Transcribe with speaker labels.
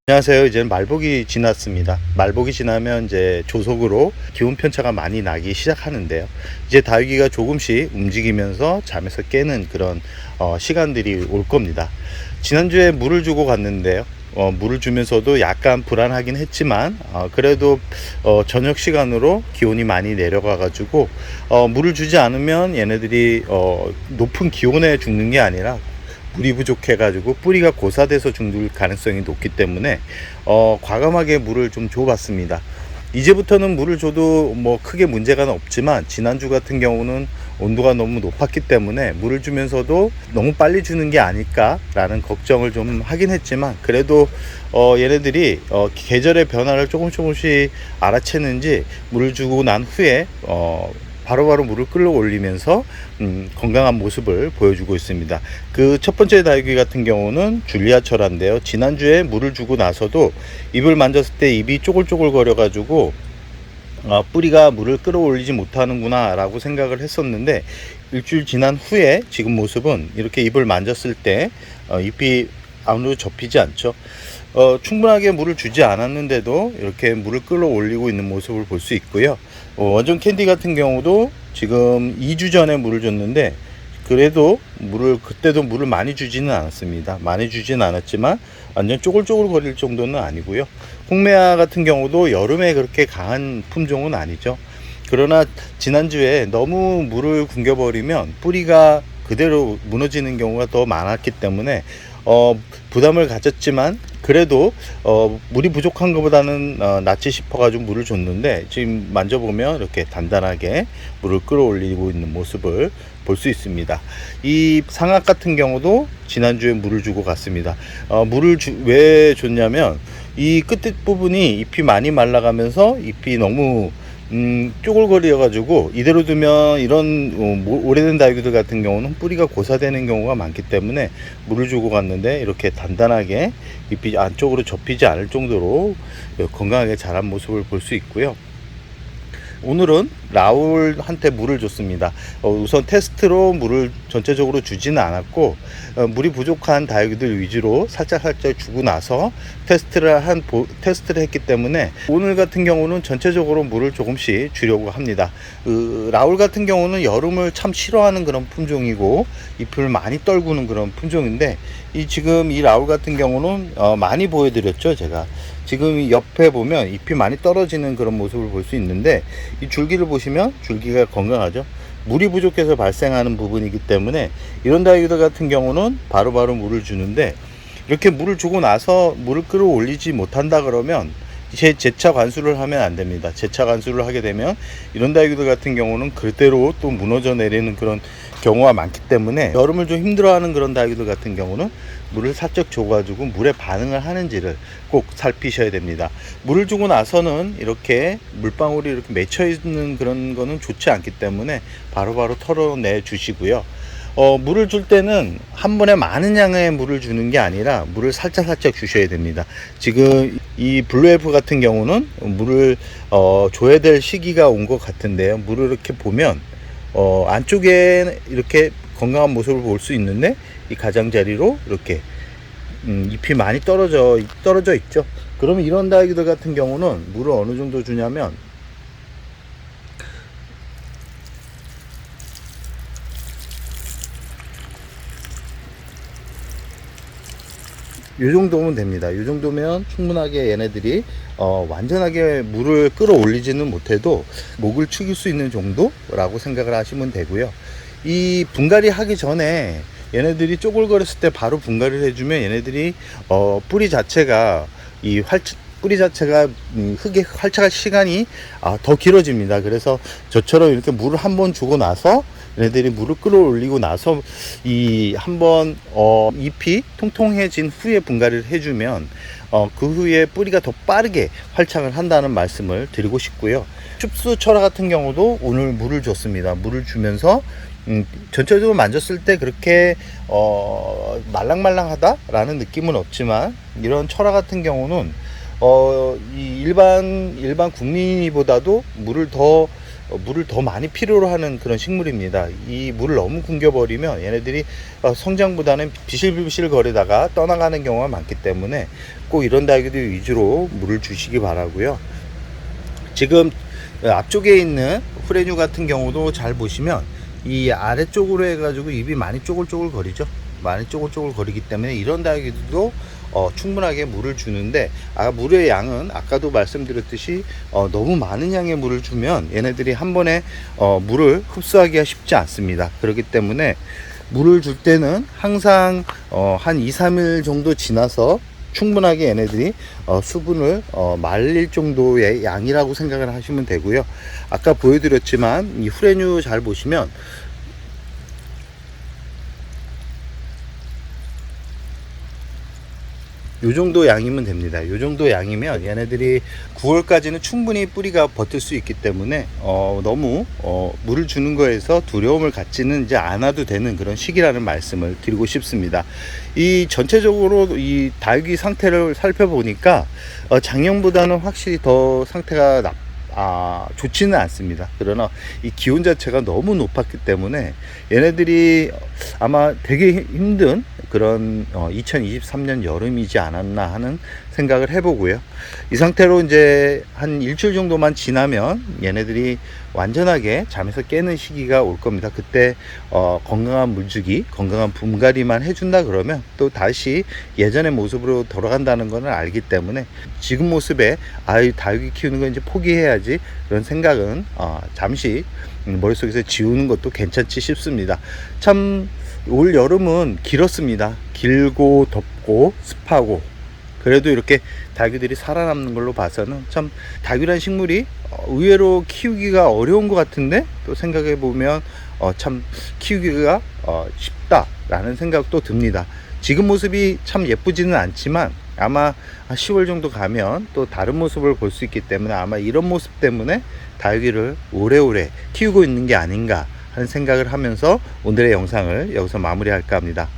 Speaker 1: 안녕하세요. 이제는 말복이 지났습니다. 말복이 지나면 이제 조속으로 기온 편차가 많이 나기 시작하는데요. 이제 다육이가 조금씩 움직이면서 잠에서 깨는 그런 시간들이 올 겁니다. 지난주에 물을 주고 갔는데요. 물을 주면서도 약간 불안하긴 했지만 그래도 저녁 시간으로 기온이 많이 내려가 가지고 물을 주지 않으면 얘네들이 높은 기온에 죽는 게 아니라 물이 부족해 가지고 뿌리가 고사돼서 죽을 가능성이 높기 때문에 과감하게 물을 좀 줘봤습니다. 이제부터는 물을 줘도 뭐 크게 문제가 없지만 지난주 같은 경우는 온도가 너무 높았기 때문에 물을 주면서도 너무 빨리 주는 게 아닐까 라는 걱정을 좀 하긴 했지만, 그래도 얘네들이 계절의 변화를 조금씩 알아채는지 물을 주고 난 후에 바로바로 물을 끌어올리면서 건강한 모습을 보여주고 있습니다. 그 첫 번째 다육이 같은 경우는 줄리아 철화인데요. 지난주에 물을 주고 나서도 입을 만졌을 때 입이 쪼글쪼글 거려 가지고 뿌리가 물을 끌어올리지 못하는구나 라고 생각을 했었는데, 일주일 지난 후에 지금 모습은 이렇게 입을 만졌을 때 잎이 아무래도 접히지 않죠. 충분하게 물을 주지 않았는데도 이렇게 물을 끌어올리고 있는 모습을 볼 수 있고요. 원종 캔디 같은 경우도 지금 2주 전에 물을 줬는데, 그래도 그때도 물을 많이 주지는 않았습니다. 많이 주지는 않았지만 완전 쪼글쪼글 거릴 정도는 아니고요. 홍매화 같은 경우도 여름에 그렇게 강한 품종은 아니죠. 그러나 지난주에 너무 물을 굶겨버리면 뿌리가 그대로 무너지는 경우가 더 많았기 때문에 부담을 가졌지만, 그래도 물이 부족한 것보다는 낫지 싶어 가지고 물을 줬는데, 지금 만져보면 이렇게 단단하게 물을 끌어올리고 있는 모습을 볼 수 있습니다. 이 상악 같은 경우도 지난주에 물을 주고 갔습니다. 왜 줬냐면, 이 끝 부분이 잎이 많이 말라가면서 잎이 너무 쪼글거려 가지고 이대로 두면 이런 오래된 다육이들 같은 경우는 뿌리가 고사되는 경우가 많기 때문에 물을 주고 갔는데, 이렇게 단단하게 잎이 안쪽으로 접히지 않을 정도로 건강하게 자란 모습을 볼 수 있고요. 오늘은 라울한테 물을 줬습니다. 우선 테스트로 물을 전체적으로 주지는 않았고, 물이 부족한 다육이들 위주로 살짝 주고 나서 테스트를 했기 때문에, 오늘 같은 경우는 전체적으로 물을 조금씩 주려고 합니다. 라울 같은 경우는 여름을 참 싫어하는 그런 품종이고 잎을 많이 떨구는 그런 품종인데, 지금 이 라울 같은 경우는 많이 보여드렸죠. 제가 지금 옆에 보면 잎이 많이 떨어지는 그런 모습을 볼 수 있는데, 이 줄기를 보시면 줄기가 건강하죠. 물이 부족해서 발생하는 부분이기 때문에 이런 다육이들 같은 경우는 바로바로 물을 주는데, 이렇게 물을 주고 나서 물을 끌어올리지 못한다 그러면 재차 관수를 하면 안 됩니다. 재차 관수를 하게 되면 이런 다육이들 같은 경우는 그대로 또 무너져 내리는 그런 경우가 많기 때문에, 여름을 좀 힘들어하는 그런 다육이들 같은 경우는 물을 살짝 줘가지고 물에 반응을 하는지를 꼭 살피셔야 됩니다. 물을 주고 나서는 이렇게 물방울이 이렇게 맺혀 있는 그런 거는 좋지 않기 때문에 바로바로 털어내 주시고요. 물을 줄 때는 한 번에 많은 양의 물을 주는 게 아니라 물을 살짝 주셔야 됩니다. 지금 이 블루엘프 같은 경우는 물을 줘야 될 시기가 온 것 같은데요. 물을 이렇게 보면 안쪽에 이렇게 건강한 모습을 볼 수 있는데, 이 가장자리로 이렇게 잎이 많이 떨어져 있죠. 그러면 이런 다육이들 같은 경우는 물을 어느 정도 주냐면, 요 정도면 됩니다. 요 정도면 충분하게 얘네들이 완전하게 물을 끌어올리지는 못해도 목을 축일 수 있는 정도라고 생각을 하시면 되고요. 이 분갈이 하기 전에 얘네들이 쪼글거렸을 때 바로 분갈이를 해주면 얘네들이 뿌리 자체가 흙에 활착할 시간이 더 길어집니다. 그래서 저처럼 이렇게 물을 한번 주고 나서 얘네들이 물을 끌어올리고 나서 한번 잎이 통통해진 후에 분갈이를 해주면 그 후에 뿌리가 더 빠르게 활착을 한다는 말씀을 드리고 싶고요. 춥수 철화 같은 경우도 오늘 물을 줬습니다. 물을 주면서 전체적으로 만졌을 때 그렇게 말랑말랑하다 라는 느낌은 없지만, 이런 철화 같은 경우는 이 일반 국민보다도 물을 더 물을 더 많이 필요로 하는 그런 식물입니다. 이 물을 너무 굶겨버리면 얘네들이 성장보다는 비실비실 거리다가 떠나가는 경우가 많기 때문에 꼭 이런 다육이들 위주로 물을 주시기 바라고요. 지금 앞쪽에 있는 후레뉴 같은 경우도 잘 보시면 이 아래쪽으로 해가지고 입이 많이 쪼글쪼글 거리죠. 많이 쪼글쪼글 거리기 때문에 이런 다육이들도 충분하게 물을 주는데, 물의 양은 아까도 말씀드렸듯이 너무 많은 양의 물을 주면 얘네들이 한 번에 물을 흡수하기가 쉽지 않습니다. 그렇기 때문에 물을 줄 때는 항상 한 2-3일 정도 지나서 충분하게 얘네들이 수분을 말릴 정도의 양이라고 생각을 하시면 되고요. 아까 보여드렸지만 이 후레뉴 잘 보시면 요 정도 양이면 됩니다. 요 정도 양이면 얘네들이 9월까지는 충분히 뿌리가 버틸 수 있기 때문에 너무 물을 주는 거에서 두려움을 갖지는 이제 않아도 되는 그런 시기라는 말씀을 드리고 싶습니다. 이 전체적으로 이 다육이 상태를 살펴보니까 작년보다는 확실히 더 상태가 좋지는 않습니다. 그러나 이 기온 자체가 너무 높았기 때문에 얘네들이 아마 되게 힘든 그런 2023년 여름이지 않았나 하는 생각을 해보고요. 이 상태로 이제 한 일주일 정도만 지나면 얘네들이 완전하게 잠에서 깨는 시기가 올 겁니다. 그때 건강한 물주기, 건강한 분갈이만 해준다 그러면 또 다시 예전의 모습으로 돌아간다는 것을 알기 때문에 지금 모습에 다육이 키우는 건 이제 포기해야지, 그런 생각은 잠시 머릿속에서 지우는 것도 괜찮지 싶습니다. 참 올 여름은 길었습니다. 길고 덥고 습하고, 그래도 이렇게 다육이들이 살아남는 걸로 봐서는 참 다육이란 식물이 의외로 키우기가 어려운 것 같은데, 또 생각해 보면 참 키우기가 쉽다라는 생각도 듭니다. 지금 모습이 참 예쁘지는 않지만 아마 10월 정도 가면 또 다른 모습을 볼 수 있기 때문에 아마 이런 모습 때문에 다육이를 오래오래 키우고 있는 게 아닌가 하는 생각을 하면서 오늘의 영상을 여기서 마무리할까 합니다.